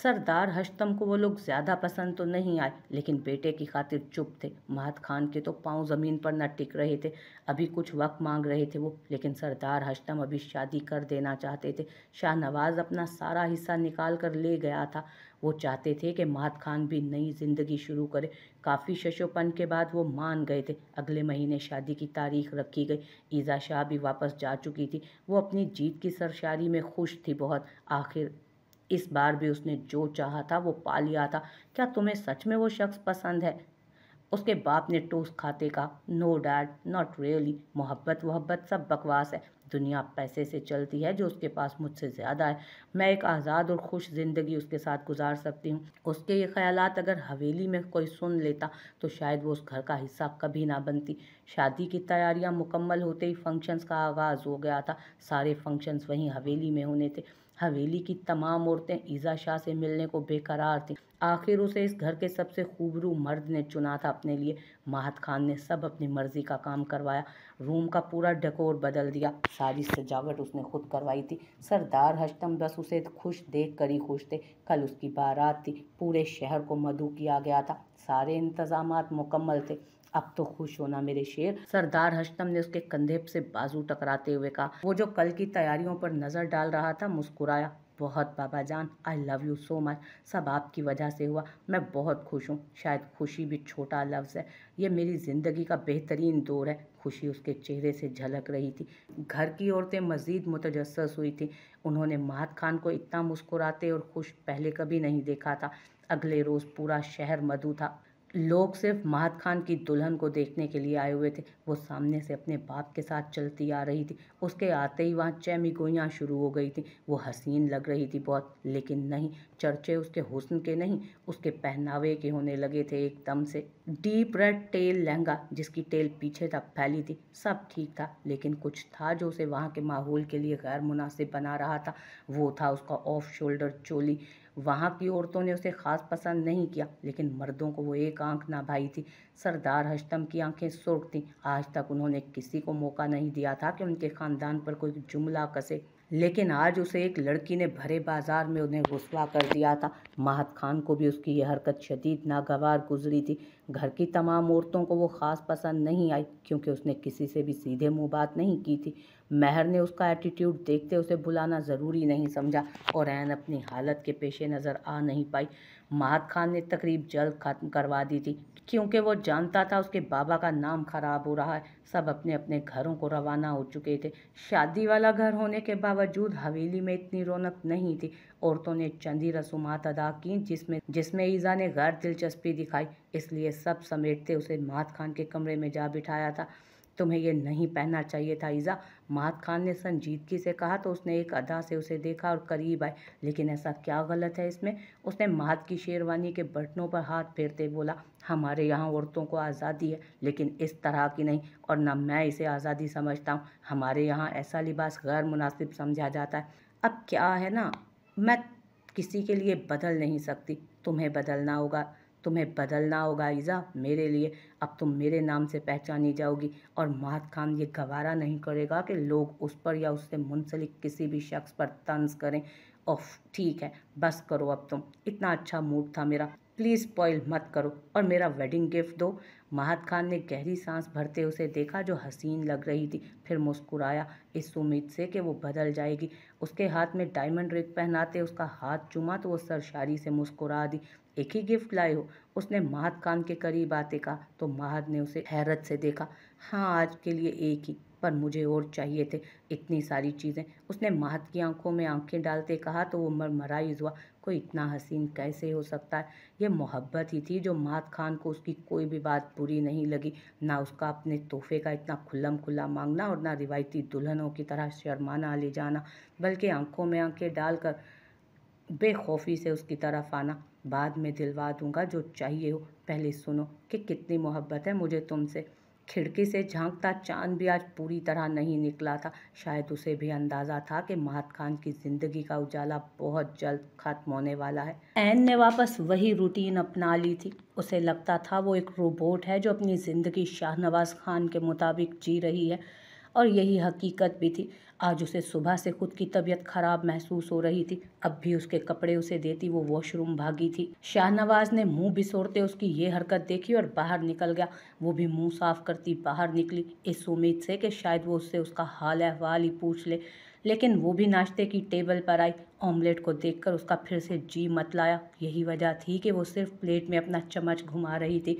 सरदार हश्तम को वो लोग ज़्यादा पसंद तो नहीं आए, लेकिन बेटे की खातिर चुप थे। महत खान के तो पाँव ज़मीन पर न टिक रहे थे। अभी कुछ वक्त मांग रहे थे वो, लेकिन सरदार हश्तम अभी शादी कर देना चाहते थे। शाहनवाज अपना सारा हिस्सा निकाल कर ले गया था। वो चाहते थे कि महत खान भी नई जिंदगी शुरू करे। काफ़ी शशोपन के बाद वो मान गए थे। अगले महीने शादी की तारीख रखी गई। ईज़ा शाह भी वापस जा चुकी थी। वो अपनी जीत की सरशारी में खुश थी बहुत। आखिर इस बार भी उसने जो चाहा था वो पा लिया था। क्या तुम्हें सच में वो शख्स पसंद है? उसके बाप ने टोस्ट खाते कहा। No dad, not really. मोहब्बत वहब्बत सब बकवास है। दुनिया पैसे से चलती है। जो उसके पास मुझसे ज़्यादा है। मैं एक आज़ाद और खुश ज़िंदगी उसके साथ गुजार सकती हूँ। उसके ये ख्यालात अगर हवेली में कोई सुन लेता तो शायद वो उस घर का हिस्सा कभी ना बनती। शादी की तैयारियां मुकम्मल होते ही फंक्शंस का आगाज़ हो गया था। सारे फंक्शंस वहीं हवेली में होने थे। हवेली की तमाम औरतें ईज़ा शाह से मिलने को बेकरार थीं। आखिर उसे इस घर के सबसे खूबरू मर्द ने चुना था अपने लिए। महत खान ने सब अपनी मर्जी का काम करवाया। रूम का पूरा डेकोर बदल दिया। सारी सजावट उसने खुद करवाई थी। सरदार हश्तम बस उसे खुश देख कर ही खुश थे। कल उसकी बारात थी। पूरे शहर को मधु किया गया था। सारे इंतजामात मुकम्मल थे। अब तो खुश होना मेरे शेर। सरदार हश्तम ने उसके कंधे से बाजू टकराते हुए कहा। वो जो कल की तैयारियों पर नजर डाल रहा था मुस्कुराया। बहुत बाबा जान, I love you so much. सब आपकी वजह से हुआ। मैं बहुत खुश हूँ। शायद खुशी भी छोटा लफ्ज़ है। ये मेरी ज़िंदगी का बेहतरीन दौर है। खुशी उसके चेहरे से झलक रही थी। घर की औरतें मज़ीद मुतजस्सस हुई थी। उन्होंने महत खान को इतना मुस्कुराते और खुश पहले कभी नहीं देखा था। अगले रोज़ पूरा शहर मधु था। लोग सिर्फ महत खान की दुल्हन को देखने के लिए आए हुए थे। वो सामने से अपने बाप के साथ चलती आ रही थी। उसके आते ही वहाँ चहमीगोइयाँ शुरू हो गई थी। वो हसीन लग रही थी बहुत, लेकिन नहीं, चर्चे उसके हुस्न के नहीं, उसके पहनावे के होने लगे थे एकदम से। डीप रेड टेल लहंगा जिसकी टेल पीछे तक फैली थी, सब ठीक था, लेकिन कुछ था जो उसे वहाँ के माहौल के लिए गैर मुनासिब बना रहा था। वो था उसका ऑफ शोल्डर चोली। वहाँ की औरतों ने उसे खास पसंद नहीं किया, लेकिन मर्दों को वो एक आंख ना भाई थी। सरदार हश्तम की आंखें सुर्ख थीं। आज तक उन्होंने किसी को मौका नहीं दिया था कि उनके खानदान पर कोई जुमला कसे, लेकिन आज उसे एक लड़की ने भरे बाजार में उन्हें रुसवा कर दिया था। महत खान को भी उसकी यह हरकत शदीद नागवार गुजरी थी। घर की तमाम औरतों को वो खास पसंद नहीं आई, क्योंकि उसने किसी से भी सीधे मुंह बात नहीं की थी। महर ने उसका एटीट्यूड देखते उसे बुलाना ज़रूरी नहीं समझा और ऐन अपनी हालत के पेशे नज़र आ नहीं पाई। महत खान ने तकरीब जल्द खत्म करवा दी थी, क्योंकि वो जानता था उसके बाबा का नाम खराब हो रहा है। सब अपने अपने घरों को रवाना हो चुके थे। शादी वाला घर होने के बावजूद हवेली में इतनी रौनक नहीं थी। औरतों ने चंदी रसूमात अदा की जिसमें जिसमें ईज़ा ने गैर दिलचस्पी दिखाई, इसलिए सब समेटते उसे महत खान के कमरे में जा बिठाया था। तुम्हें ये नहीं पहनना चाहिए था ईज़ा, महत खान ने संजीदगी से कहा तो उसने एक अदा से उसे देखा और करीब आए। लेकिन ऐसा क्या गलत है इसमें? उसने महत की शेरवानी के बटनों पर हाथ फेरते बोला। हमारे यहाँ औरतों को आज़ादी है, लेकिन इस तरह की नहीं, और न मैं इसे आज़ादी समझता हूँ। हमारे यहाँ ऐसा लिबास गैर मुनासिब समझा जाता है। अब क्या है ना, मैं किसी के लिए बदल नहीं सकती। तुम्हें बदलना होगा ईज़ा, मेरे लिए। अब तुम मेरे नाम से पहचानी जाओगी, और महत खान ये गवारा नहीं करेगा कि लोग उस पर या उससे मुंसलिक किसी भी शख्स पर तंज करें। ओफ, ठीक है, बस करो अब तुम। इतना अच्छा मूड था मेरा, प्लीज़ स्पॉइल मत करो और मेरा वेडिंग गिफ्ट दो। महत खान ने गहरी सांस भरते उसे देखा जो हसीन लग रही थी, फिर मुस्कुराया इस उम्मीद से कि वो बदल जाएगी। उसके हाथ में डायमंड रिंग पहनाते उसका हाथ चूमा तो वो सरशारी से मुस्कुरा दी। एक ही गिफ्ट लाए हो? उसने महत खान के करीब आते कहा तो महत ने उसे हैरत से देखा। हाँ, आज के लिए एक ही, पर मुझे और चाहिए थे, इतनी सारी चीज़ें। उसने महत की आंखों में आंखें डालते कहा तो वो मरमराइज हुआ। कोई इतना हसीन कैसे हो सकता है? ये मोहब्बत ही थी जो महत खान को उसकी कोई भी बात बुरी नहीं लगी। ना उसका अपने तोहफे का इतना खुल्लम खुल्ला मांगना और ना रिवायती दुल्हनों की तरह शर्माना ले जाना, बल्कि आंखों में आंखें डालकर बेखौफी से उसकी तरफ आना। बाद में दिलवा दूंगा जो चाहिए हो, पहले सुनो कि कितनी मोहब्बत है मुझे तुमसे। खिड़की से झांकता चांद भी आज पूरी तरह नहीं निकला था। शायद उसे भी अंदाज़ा था कि महत खान की ज़िंदगी का उजाला बहुत जल्द खत्म होने वाला है। ऐन ने वापस वही रूटीन अपना ली थी। उसे लगता था वो एक रोबोट है जो अपनी ज़िंदगी शाहनवाज खान के मुताबिक जी रही है, और यही हकीकत भी थी। आज उसे सुबह से खुद की तबीयत खराब महसूस हो रही थी। अब भी उसके कपड़े उसे देती वो वॉशरूम भागी थी। शाहनवाज ने मुंह बिसोरते उसकी ये हरकत देखी और बाहर निकल गया। वो भी मुंह साफ करती बाहर निकली, इस उम्मीद से कि शायद वो उससे उसका हाल अहवाल ही पूछ ले। लेकिन वो भी नाश्ते की टेबल पर आई। ऑमलेट को देखकर उसका फिर से जी मतलाया। यही वजह थी कि वो सिर्फ प्लेट में अपना चम्मच घुमा रही थी।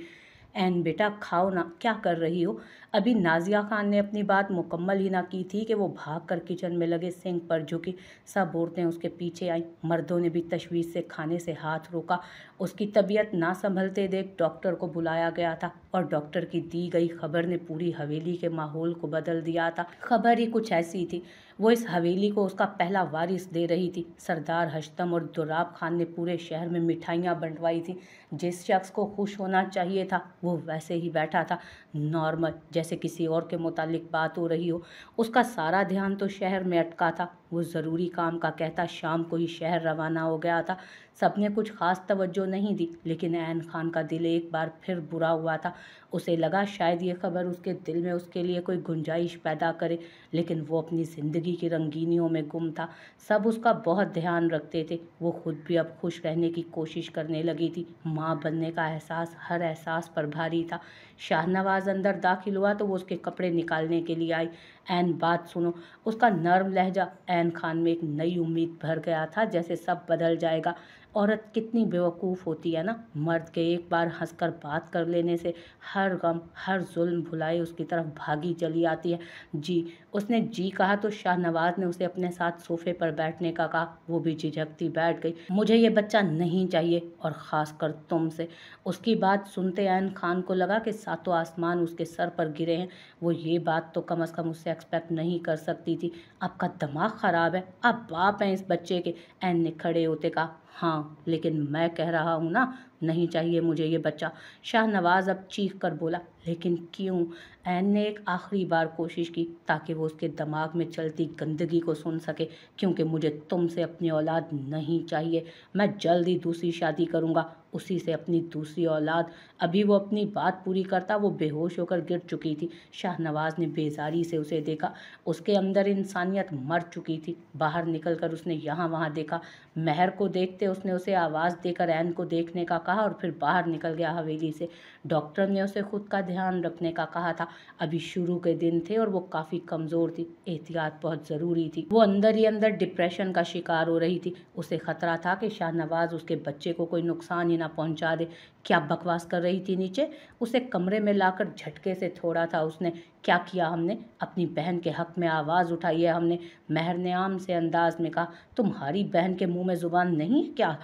एन बेटा खाओ ना, क्या कर रही हो? अभी नाजिया खान ने अपनी बात मुकम्मल ही ना की थी कि वो भागकर किचन में लगे सिंक पर झुकी। सब औरतें उसके पीछे आईं। मर्दों ने भी तशवीश से खाने से हाथ रोका। उसकी तबीयत ना संभलते देख डॉक्टर को बुलाया गया था और डॉक्टर की दी गई खबर ने पूरी हवेली के माहौल को बदल दिया था। खबर ही कुछ ऐसी थी, वो इस हवेली को उसका पहला वारिस दे रही थी। सरदार हश्तम और दुर्राब खान ने पूरे शहर में मिठाइयाँ बंटवाई थी। जिस शख्स को खुश होना चाहिए था वो वैसे ही बैठा था, नॉर्मल, जैसे किसी और के मुतालिक बात हो रही हो। उसका सारा ध्यान तो शहर में अटका था। वो ज़रूरी काम का कहता शाम को ही शहर रवाना हो गया था। सबने कुछ खास तवज्जो नहीं दी, लेकिन ऐन खान का दिल एक बार फिर बुरा हुआ था। उसे लगा शायद ये खबर उसके दिल में उसके लिए कोई गुंजाइश पैदा करे, लेकिन वो अपनी ज़िंदगी की रंगीनियों में गुम था। सब उसका बहुत ध्यान रखते थे। वो खुद भी अब खुश रहने की कोशिश करने लगी थी। माँ बनने का एहसास हर एहसास पर भारी था। शाहनवाज अंदर दाखिल हुआ तो वो उसके कपड़े निकालने के लिए आई। ऐन बात सुनो। उसका नर्म लहजा ऐन खान में एक नई उम्मीद भर गया था, जैसे सब बदल जाएगा। औरत कितनी बेवकूफ़ होती है ना, मर्द के एक बार हंसकर बात कर लेने से हर गम हर जुल्म भुलाए उसकी तरफ भागी चली आती है। जी, उसने जी कहा तो शाहनवाज ने उसे अपने साथ सोफे पर बैठने का कहा। वो भी झिझकती बैठ गई। मुझे ये बच्चा नहीं चाहिए, और ख़ासकर तुमसे। उसकी बात सुनते ऐन खान को लगा कि सातों आसमान उसके सर पर गिरे हैं। वो ये बात तो कम से कम उससे एक्सपेक्ट नहीं कर सकती थी। आपका दिमाग ख़राब है, आप बाप हैं इस बच्चे के। ऐन ने खड़े होते कहा। हाँ, लेकिन मैं कह रहा हूँ ना, नहीं चाहिए मुझे ये बच्चा। शाहनवाज अब चीख कर बोला। लेकिन क्यों? ऐन ने एक आखिरी बार कोशिश की ताकि वो उसके दिमाग में चलती गंदगी को सुन सके। क्योंकि मुझे तुमसे अपनी औलाद नहीं चाहिए। मैं जल्द ही दूसरी शादी करूँगा, उसी से अपनी दूसरी औलाद। अभी वो अपनी बात पूरी करता वो बेहोश होकर गिर चुकी थी। शाहनवाज ने बेजारी से उसे देखा। उसके अंदर इंसानियत मर चुकी थी। बाहर निकलकर उसने यहाँ वहाँ देखा। महर को देखते उसने उसे आवाज़ देकर ऐन को देखने का कहा और फिर बाहर निकल गया हवेली से। डॉक्टर ने उसे खुद का ध्यान रखने का कहा था। अभी शुरू के दिन थे और वो काफ़ी कमज़ोर थी। एहतियात बहुत ज़रूरी थी। वो अंदर ही अंदर डिप्रेशन का शिकार हो रही थी। उसे खतरा था कि शाहनवाज उसके बच्चे को कोई नुकसान ही ना पहुंचा दे। क्या बकवास कर रही थी नीचे? उसे कमरे में लाकर झटके से छोड़ा था उसने। क्या किया हमने? अपनी बहन के हक में आवाज़ उठाई है हमने। महर ने आम से अंदाज में कहा। तुम्हारी बहन के मुंह में जुबान नहीं है क्या?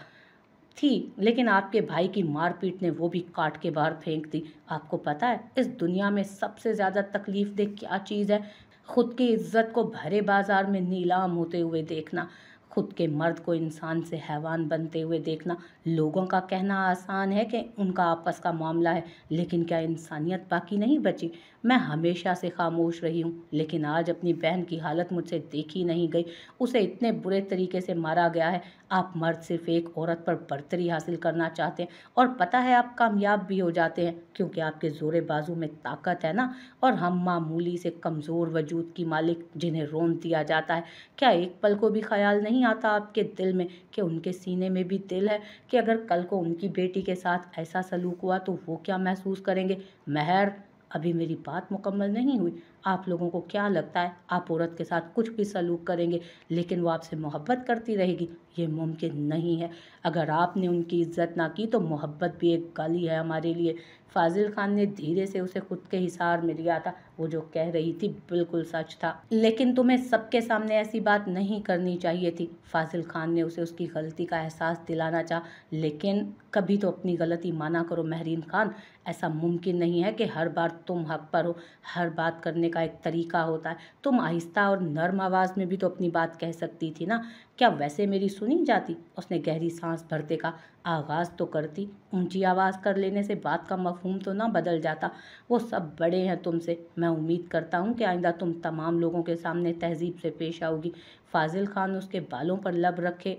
थी, लेकिन आपके भाई की मारपीट ने वो भी काट के बाहर फेंक दी। आपको पता है इस दुनिया में सबसे ज़्यादा तकलीफ दे क्या चीज़ है? खुद की इज्जत को भरे बाजार में नीलाम होते हुए देखना, खुद के मर्द को इंसान से हैवान बनते हुए देखना। लोगों का कहना आसान है कि उनका आपस का मामला है, लेकिन क्या इंसानियत बाकी नहीं बची? मैं हमेशा से खामोश रही हूँ, लेकिन आज अपनी बहन की हालत मुझसे देखी नहीं गई। उसे इतने बुरे तरीके से मारा गया है। आप मर्द सिर्फ एक औरत पर बर्तरी हासिल करना चाहते हैं, और पता है आप कामयाब भी हो जाते हैं, क्योंकि आपके जोरे बाजू में ताकत है ना। और हम मामूली से कमज़ोर वजूद की मालिक, जिन्हें रोन दिया जाता है। क्या एक पल को भी ख्याल नहीं आता आपके दिल में कि उनके सीने में भी दिल है, कि अगर कल को उनकी बेटी के साथ ऐसा सलूक हुआ तो वो क्या महसूस करेंगे? महर, अभी मेरी बात मुकम्मल नहीं हुई। आप लोगों को क्या लगता है आप औरत के साथ कुछ भी सलूक करेंगे, लेकिन वो आपसे मोहब्बत करती रहेगी? ये मुमकिन नहीं है। अगर आपने उनकी इज्जत ना की तो मोहब्बत भी एक गाली है हमारे लिए। फाजिल खान ने धीरे से उसे खुद के हिसार में लिया था। वो जो कह रही थी बिल्कुल सच था, लेकिन तुम्हें सबके सामने ऐसी बात नहीं करनी चाहिए थी। फाजिल खान ने उसे उसकी गलती का एहसास दिलाना चाहा। लेकिन कभी तो अपनी गलती माना करो महरीन खान। ऐसा मुमकिन नहीं है कि हर बार तुम हक पर हो। हर बात करने का एक तरीका होता है। तुम आहिस्ता और नर्म आवाज़ में भी तो अपनी बात कह सकती थी ना। क्या वैसे मेरी सुनी जाती? उसने गहरी सांस भरते कहा। आगाज़ तो करती। ऊंची आवाज़ कर लेने से बात का मफहूम तो ना बदल जाता। वो सब बड़े हैं तुमसे। मैं उम्मीद करता हूँ कि आइंदा तुम तमाम लोगों के सामने तहजीब से पेश आओगी। फाजिल खान उसके बालों पर लब रखे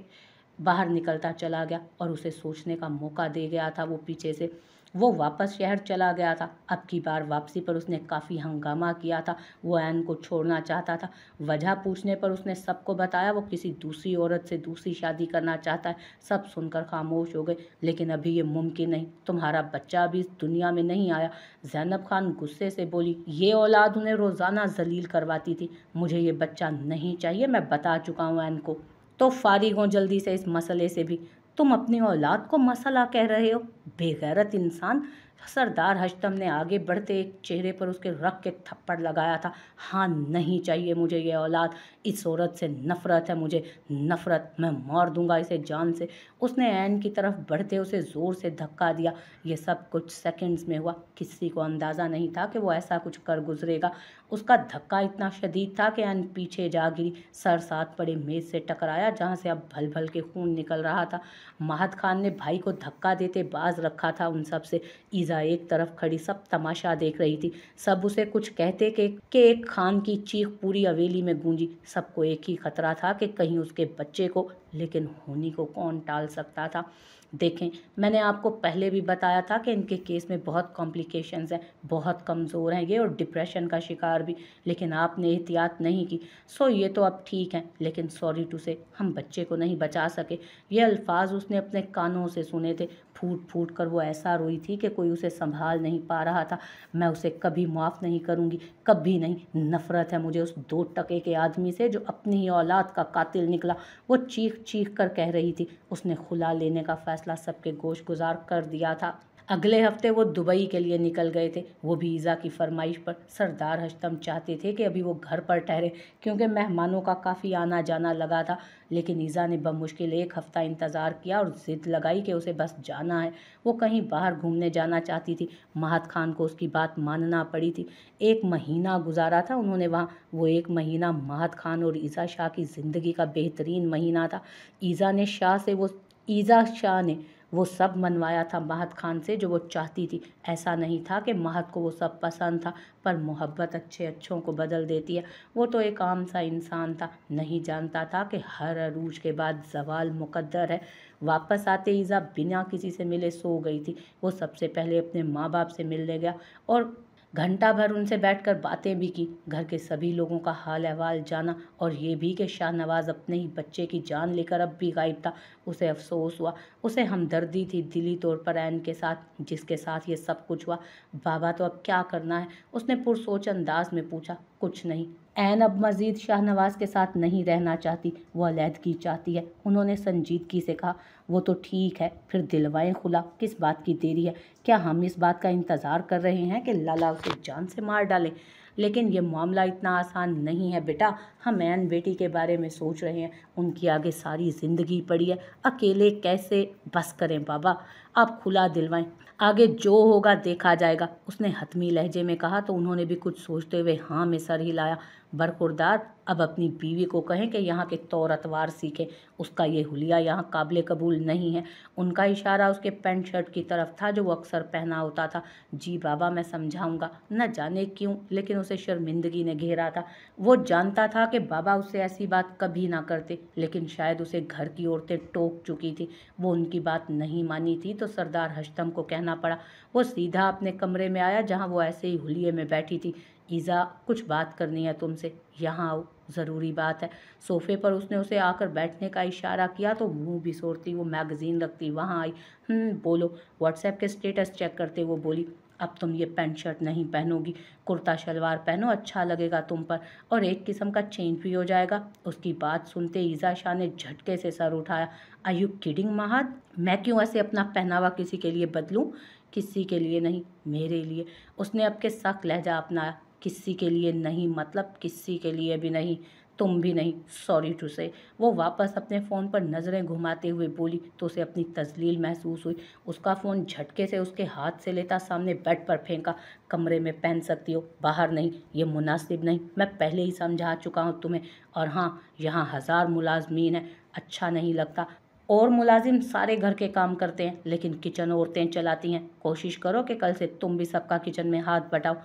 बाहर निकलता चला गया और उसे सोचने का मौका दे गया था वो पीछे से। वो वापस शहर चला गया था। अब की बार वापसी पर उसने काफ़ी हंगामा किया था। वो ऐन को छोड़ना चाहता था। वजह पूछने पर उसने सबको बताया वो किसी दूसरी औरत से दूसरी शादी करना चाहता है। सब सुनकर खामोश हो गए। लेकिन अभी ये मुमकिन नहीं, तुम्हारा बच्चा अभी इस दुनिया में नहीं आया। ज़ैनब खान गुस्से से बोली, ये औलाद उन्हें रोज़ाना जलील करवाती थी। मुझे ये बच्चा नहीं चाहिए, मैं बता चुका हूँ ऐन को। तो फारिग हो जल्दी से इस मसले से भी। तुम अपनी औलाद को मसला कह रहे हो, बेगैरत इंसान। सरदार हश्तम ने आगे बढ़ते एक चेहरे पर उसके रख के थप्पड़ लगाया था। हाँ, नहीं चाहिए मुझे ये औलाद। इस औरत से नफरत है मुझे, नफरत। मैं मार दूंगा इसे जान से। उसने ऐन की तरफ बढ़ते उसे ज़ोर से धक्का दिया। ये सब कुछ सेकंड्स में हुआ। किसी को अंदाज़ा नहीं था कि वो ऐसा कुछ कर गुजरेगा। उसका धक्का इतना शदीद था कि ऐन पीछे जा गिरी। सर साथ पड़े मेज़ से टकराया जहाँ से अब भल भल के खून निकल रहा था। महत खान ने भाई को धक्का देते बाज रखा था उन सब से। ईज़ा एक तरफ खड़ी सब तमाशा देख रही थी। सब उसे कुछ कहते कि एक खान की चीख पूरी हवेली में गूंजी। सबको एक ही खतरा था कि कहीं उसके बच्चे को, लेकिन होनी को कौन टाल सकता था। देखें, मैंने आपको पहले भी बताया था कि इनके केस में बहुत कॉम्प्लिकेशंस हैं, बहुत कमज़ोर हैं ये और डिप्रेशन का शिकार भी। लेकिन आपने एहतियात नहीं की। सो ये तो अब ठीक है, लेकिन सॉरी टू से हम बच्चे को नहीं बचा सके। ये अल्फाज उसने अपने कानों से सुने थे। फूट फूट कर वो ऐसा रोई थी कि कोई उसे संभाल नहीं पा रहा था। मैं उसे कभी माफ़ नहीं करूँगी, कभी नहीं। नफ़रत है मुझे उस 2 टके के आदमी से जो अपनी ही औलाद का कातिल निकला। वो चीख चीख कर कह रही थी। उसने खुला लेने का फैसला सबके गोश गुजार कर दिया था। अगले हफ्ते वो दुबई के लिए निकल गए थे, वो भी ईज़ा की फरमाइश पर। सरदार हश्तम चाहते थे कि अभी वो घर पर ठहरे क्योंकि मेहमानों का काफ़ी आना जाना लगा था। लेकिन ईज़ा ने बमुश्किल 1 हफ्ता इंतज़ार किया और ज़िद लगाई कि उसे बस जाना है। वो कहीं बाहर घूमने जाना चाहती थी। महत खान को उसकी बात मानना पड़ी थी। 1 महीना गुजारा था उन्होंने वहाँ। वो 1 महीना महत खान और ईज़ा शाह की ज़िंदगी का बेहतरीन महीना था। ईज़ा शाह ने वो सब मनवाया था महत खान से जो वो चाहती थी। ऐसा नहीं था कि महत को वो सब पसंद था, पर मोहब्बत अच्छे अच्छों को बदल देती है। वो तो एक आम सा इंसान था, नहीं जानता था कि हर अरूज के बाद ज़वाल मुकद्दर है। वापस आते ईज़ा बिना किसी से मिले सो गई थी। वो सबसे पहले अपने माँ बाप से मिलने गया और घंटा भर उनसे बैठकर बातें भी की। घर के सभी लोगों का हाल अहवाल जाना और ये भी कि शाहनवाज अपने ही बच्चे की जान लेकर अब भी गायब था। उसे अफसोस हुआ, उसे हमदर्दी थी दिली तौर पर ऐन के साथ जिसके साथ ये सब कुछ हुआ। बाबा, तो अब क्या करना है? उसने पुरसोच अंदाज में पूछा। कुछ नहीं, ऐन अब मजीद शाहनवाज के साथ नहीं रहना चाहती, वो अलहदगी चाहती है। उन्होंने संजीदगी से कहा। वो तो ठीक है, फिर दिलवाएं खुला, किस बात की देरी है? क्या हम इस बात का इंतज़ार कर रहे हैं कि लाला उसे जान से मार डाले? लेकिन ये मामला इतना आसान नहीं है बेटा। हम ऐन बेटी के बारे में सोच रहे हैं, उनकी आगे सारी ज़िंदगी पड़ी है। अकेले कैसे? बस करें बाबा, आप खुला दिलवाएं, आगे जो होगा देखा जाएगा। उसने हतमी लहजे में कहा तो उन्होंने भी कुछ सोचते हुए हाँ में सर हिलाया। बरखुरदार, अब अपनी बीवी को कहें कि यहाँ के तौर अतवार सीखे। उसका ये हुलिया यहाँ काबिल कबूल नहीं है। उनका इशारा उसके पैंट शर्ट की तरफ था जो वो अक्सर पहना होता था। जी बाबा, मैं समझाऊंगा। न जाने क्यों, लेकिन उसे शर्मिंदगी ने घेरा था। वो जानता था कि बाबा उससे ऐसी बात कभी ना करते, लेकिन शायद उसे घर की औरतें टोक चुकी थी। वो उनकी बात नहीं मानी थी तो सरदार हश्तम को कहना पड़ा। वो सीधा अपने कमरे में आया जहाँ वो ऐसे ही हुलिये में बैठी थी। ईज़ा, कुछ बात करनी है तुमसे, यहाँ आओ, ज़रूरी बात है। सोफे पर उसने उसे आकर बैठने का इशारा किया तो मुंह बिसोरती वो मैगज़ीन रखती वहाँ आई। बोलो। व्हाट्सएप के स्टेटस चेक करते वो बोली। अब तुम ये पैंट शर्ट नहीं पहनोगी, कुर्ता शलवार पहनो, अच्छा लगेगा तुम पर, और एक किस्म का चेंज भी हो जाएगा। उसकी बात सुनते ईज़ा शाह ने झटके से सर उठाया। Are you kidding Mahad? मैं क्यों ऐसे अपना पहनावा किसी के लिए बदलूं? किसी के लिए नहीं, मेरे लिए। उसने अब के सख्त लहजा अपनाया। किसी के लिए नहीं मतलब किसी के लिए भी नहीं, तुम भी नहीं, सॉरी टू से। वो वापस अपने फ़ोन पर नज़रें घुमाते हुए बोली तो उसे अपनी तजलील महसूस हुई। उसका फ़ोन झटके से उसके हाथ से लेता सामने बेड पर फेंका। कमरे में पहन सकती हो, बाहर नहीं, ये मुनासिब नहीं, मैं पहले ही समझा चुका हूँ तुम्हें। और हाँ, यहाँ 1000 मुलाजमीन हैं, अच्छा नहीं लगता। और मुलाजिम सारे घर के काम करते हैं, लेकिन किचन औरतें चलाती हैं। कोशिश करो कि कल से तुम भी सबका किचन में हाथ बटाओ।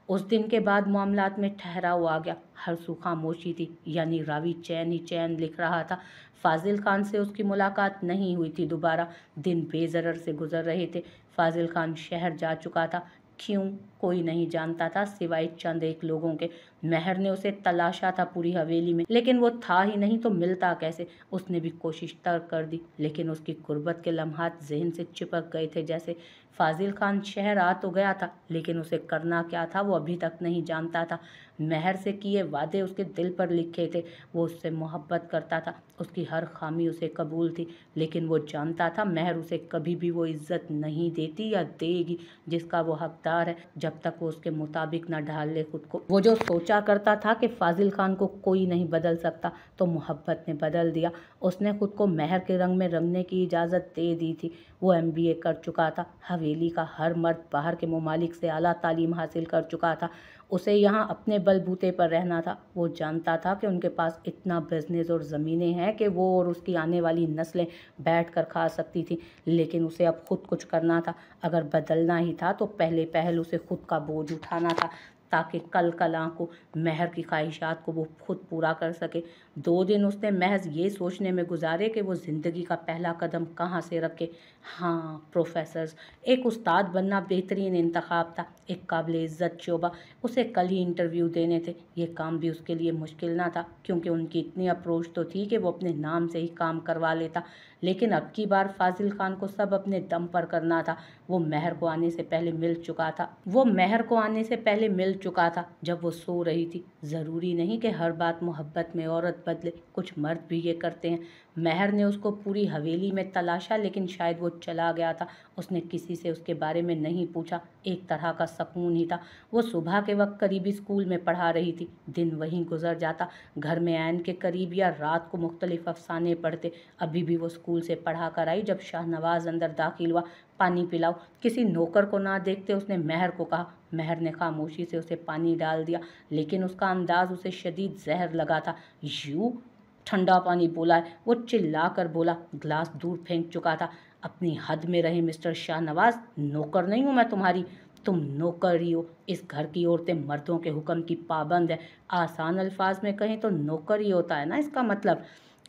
उस दिन के बाद मामलात में ठहराव आ गया। हर सू खामोशी थी, यानी रावी चैन ही चैन लिख रहा था। फाजिल खान से उसकी मुलाकात नहीं हुई थी दोबारा। दिन बेजरर से गुजर रहे थे। फाजिल खान शहर जा चुका था। क्यों, कोई नहीं जानता था सिवाय चंद एक लोगों के। महर ने उसे तलाशा था पूरी हवेली में, लेकिन वो था ही नहीं तो मिलता कैसे। उसने भी कोशिश तर्क कर दी, लेकिन उसकी गुर्बत के लम्हात जहन से चिपक गए थे जैसे। फाजिल खान शहर आ तो गया था, लेकिन उसे करना क्या था वो अभी तक नहीं जानता था। महर से किए वादे उसके दिल पर लिखे थे। वो उससे मोहब्बत करता था, उसकी हर खामी उसे कबूल थी, लेकिन वो जानता था महर उसे कभी भी वो इज्जत नहीं देती या देगी जिसका वो हकदार है, जब तक वो उसके मुताबिक न ढाल ले खुद को। वो जो सोचा करता था कि फाजिल खान को कोई नहीं बदल सकता, तो मोहब्बत ने बदल दिया। उसने खुद को महर के रंग में रंगने की इजाज़त दे दी थी। वो MBA कर चुका था। हवेली का हर मर्द बाहर के ममालिक से आला तालीम हासिल कर चुका था। उसे यहाँ अपने बलबूते पर रहना था। वो जानता था कि उनके पास इतना बिजनेस और ज़मीनें हैं कि वो और उसकी आने वाली नस्लें बैठ कर खा सकती थी, लेकिन उसे अब खुद कुछ करना था। अगर बदलना ही था तो पहले पहल उसे खुद का बोझ उठाना था, ताकि कल कल को महर की ख्वाहिशात को वो खुद पूरा कर सके। 2 दिन उसने महज ये सोचने में गुजारे कि वो ज़िंदगी का पहला कदम कहाँ से रखे। हाँ, प्रोफेसर्स, एक उस्ताद बनना बेहतरीन इंतखाब था, एक काबिल इज़्ज़त शोबा। उसे कल ही इंटरव्यू देने थे। ये काम भी उसके लिए मुश्किल ना था, क्योंकि उनकी इतनी अप्रोच तो थी कि वो अपने नाम से ही काम करवा लेता। लेकिन अब की बार फाजिल खान को सब अपने दम पर करना था। वो महर को आने से पहले मिल चुका था जब वो सो रही थी। ज़रूरी नहीं कि हर बात मोहब्बत में औरत बदले, कुछ मर्द भी ये करते हैं। महर ने उसको पूरी हवेली में तलाशा, लेकिन शायद वो चला गया था। उसने किसी से उसके बारे में नहीं पूछा। एक तरह का सुकून ही था। वो सुबह के वक्त करीबी स्कूल में पढ़ा रही थी। दिन वहीं गुजर जाता, घर में ऐन के करीब, या रात को मुख्तलिफ अफसाने पढ़ते। अभी भी वो स्कूल से पढ़ा कर आई जब शाहनवाज अंदर दाखिल हुआ। पानी पिलाओ, किसी नौकर को ना देखते उसने महर को कहा। महर ने खामोशी से उसे पानी डाल दिया, लेकिन उसका अंदाज उसे शदीद जहर लगा था। यूं ठंडा पानी बोला है, वो चिल्ला कर बोला। गिलास दूर फेंक चुका था। अपनी हद में रहे मिस्टर शाहनवाज, नौकर नहीं हूँ मैं तुम्हारी, तुम नौकर ही हो। इस घर की औरतें मर्दों के हुक्म की पाबंद है। आसान अल्फाज में कहें तो नौकर ही होता है ना इसका मतलब।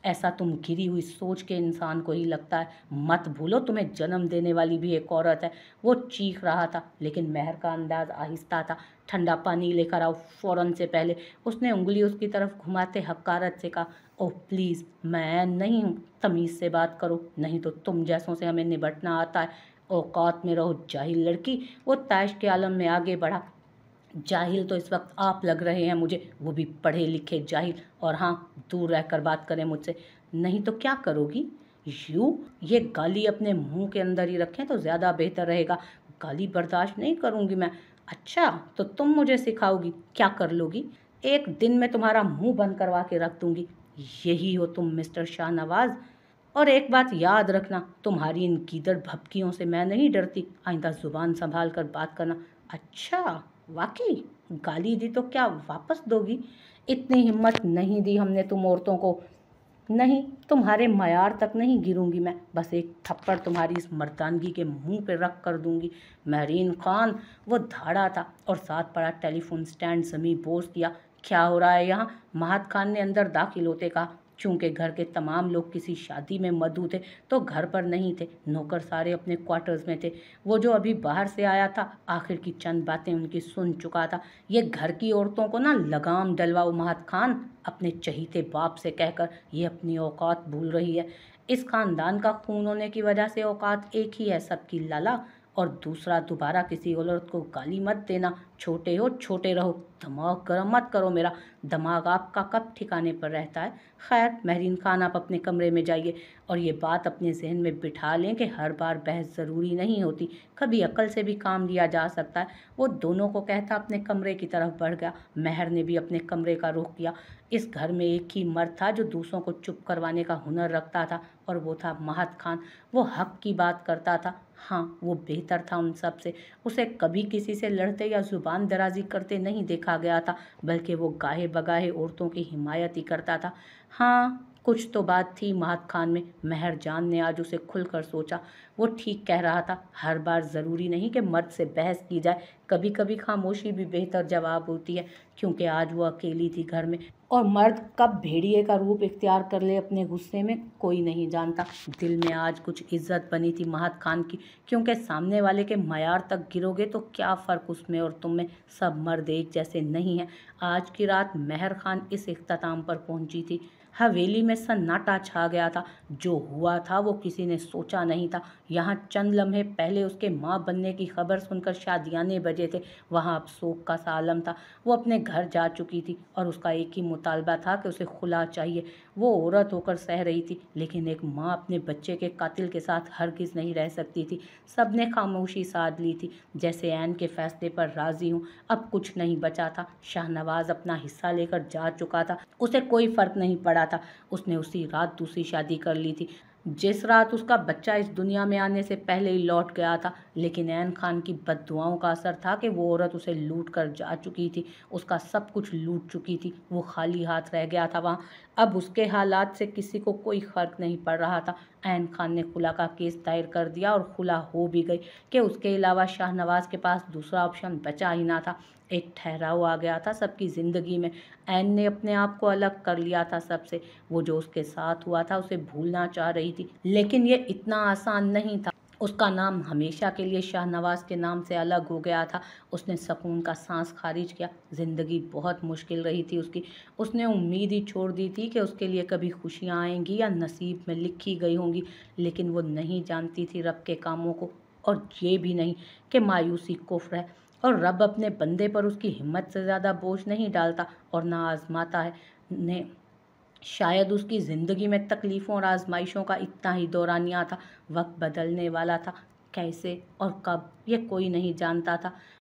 ऐसा तुम गिरी हुई सोच के इंसान को ही लगता है। मत भूलो तुम्हें जन्म देने वाली भी एक औरत है। वो चीख रहा था, लेकिन महर का अंदाज आहिस्ता था। ठंडा पानी लेकर आओ फ़ौरन से पहले। उसने उंगली उसकी तरफ घुमाते हकारत से कहा। ओह प्लीज़, मैं नहीं हूँ, तमीज़ से बात करो, नहीं तो तुम जैसों से हमें निपटना आता है। औकात में रहो जाहिल लड़की। वो तैश के आलम में आगे बढ़ा। जाहिल तो इस वक्त आप लग रहे हैं मुझे, वो भी पढ़े लिखे जाहिल। और हाँ, दूर रहकर बात करें मुझसे, नहीं तो क्या करोगी? यूँ, ये गाली अपने मुंह के अंदर ही रखें तो ज़्यादा बेहतर रहेगा। गाली बर्दाश्त नहीं करूँगी मैं। अच्छा, तो तुम मुझे सिखाओगी? क्या कर लोगी? एक दिन में तुम्हारा मुंह बंद करवा के रख दूंगी। यही हो तुम मिस्टर शाहनवाज। और एक बात याद रखना, तुम्हारी इन गीदड़ भभकियों से मैं नहीं डरती। आइंदा ज़ुबान संभाल कर बात करना। अच्छा, वाकई? गाली दी तो क्या वापस दोगी? इतनी हिम्मत नहीं दी हमने तुम औरतों को। नहीं, तुम्हारे मयार तक नहीं गिरूंगी मैं। बस एक थप्पड़ तुम्हारी इस मर्दानगी के मुंह पे रख कर दूंगी। महरीन खान, वो धाड़ा था और साथ पड़ा टेलीफोन स्टैंड जमी बोझ किया। क्या हो रहा है यहाँ? महत खान ने अंदर दाखिल होते कहा। चूंकि घर के तमाम लोग किसी शादी में मधु थे, तो घर पर नहीं थे। नौकर सारे अपने क्वार्टर्स में थे। वो जो अभी बाहर से आया था, आखिर की चंद बातें उनकी सुन चुका था। ये घर की औरतों को ना लगाम डलवाओ महत खान, अपने चहीते बाप से कहकर। ये अपनी औकात भूल रही है। इस खानदान का खून होने की वजह से औकात एक ही है सबकी, लाला। और दूसरा, दोबारा किसी औरत को गाली मत देना। छोटे हो, छोटे रहो। दिमाग गर्म मत करो मेरा। दिमाग आपका कब ठिकाने पर रहता है? खैर महरीन खान, आप अपने कमरे में जाइए, और ये बात अपने जहन में बिठा लें कि हर बार बहस ज़रूरी नहीं होती, कभी अकल से भी काम लिया जा सकता है। वो दोनों को कहता अपने कमरे की तरफ बढ़ गया। महर ने भी अपने कमरे का रुख किया। इस घर में एक ही मर्द था जो दूसरों को चुप करवाने का हुनर रखता था, और वो था महत खान। वो हक की बात करता था। हाँ, वो बेहतर था उन सब से। उसे कभी किसी से लड़ते या जुबान दराजी करते नहीं देखा गया था, बल्कि वो गाहे बगाहे औरतों की हिमायत ही करता था। हाँ, कुछ तो बात थी महत खान में। महर जान ने आज उसे खुलकर सोचा। वो ठीक कह रहा था, हर बार ज़रूरी नहीं कि मर्द से बहस की जाए, कभी कभी खामोशी भी बेहतर जवाब होती है। क्योंकि आज वो अकेली थी घर में, और मर्द कब भेड़िए का रूप इख्तियार कर ले अपने गुस्से में, कोई नहीं जानता। दिल में आज कुछ इज्जत बनी थी महत खान की, क्योंकि सामने वाले के मयार तक गिरोगे तो क्या फ़र्क उसमें और तुम में, सब मर्द एक जैसे नहीं हैं। आज की रात महर खान इस इख्तिताम पर पहुंची थी। हवेली में सन्नाटा छा गया था। जो हुआ था वो किसी ने सोचा नहीं था। यहाँ चंद लम्हे पहले उसके माँ बनने की खबर सुनकर शादियाने बजे थे। वहाँ अब शोक का सा आलम था। वो अपने घर जा चुकी थी और उसका एक ही मुतालबा था कि उसे खुला चाहिए। वो औरत होकर सह रही थी, लेकिन एक माँ अपने बच्चे के कातिल के साथ हरगिज़ नहीं रह सकती थी। सबने खामोशी साध ली थी, जैसे ऐन के फैसले पर राजी हूँ। अब कुछ नहीं बचा था। शाहनवाज अपना हिस्सा लेकर जा चुका था, उसे कोई फर्क नहीं पड़ा था। उसने उसी रात दूसरी शादी कर ली थी, जिस रात उसका बच्चा इस दुनिया में आने से पहले ही लौट गया था। लेकिन ऐन खान की बद्दुआओं का असर था कि वो औरत उसे लूट कर जा चुकी थी, उसका सब कुछ लूट चुकी थी। वो खाली हाथ रह गया था वहाँ। अब उसके हालात से किसी को कोई फर्क नहीं पड़ रहा था। ऐन खान ने खुला का केस दायर कर दिया और खुला हो भी गई कि उसके अलावा शाहनवाज के पास दूसरा ऑप्शन बचा ही ना था। एक ठहराव आ गया था सबकी ज़िंदगी में। ऐन ने अपने आप को अलग कर लिया था सबसे। वो जो उसके साथ हुआ था उसे भूलना चाह रही थी, लेकिन ये इतना आसान नहीं था। उसका नाम हमेशा के लिए शाहनवाज के नाम से अलग हो गया था। उसने सुकून का सांस खारिज किया। ज़िंदगी बहुत मुश्किल रही थी उसकी। उसने उम्मीद ही छोड़ दी थी कि उसके लिए कभी खुशियाँ आएंगी या नसीब में लिखी गई होंगी। लेकिन वो नहीं जानती थी रब के कामों को, और ये भी नहीं कि मायूसी कुफ्र है, और रब अपने बंदे पर उसकी हिम्मत से ज़्यादा बोझ नहीं डालता और ना आजमाता है। ने शायद उसकी ज़िंदगी में तकलीफ़ों और आजमाइशों का इतना ही दौरानिया था। वक्त बदलने वाला था, कैसे और कब ये कोई नहीं जानता था।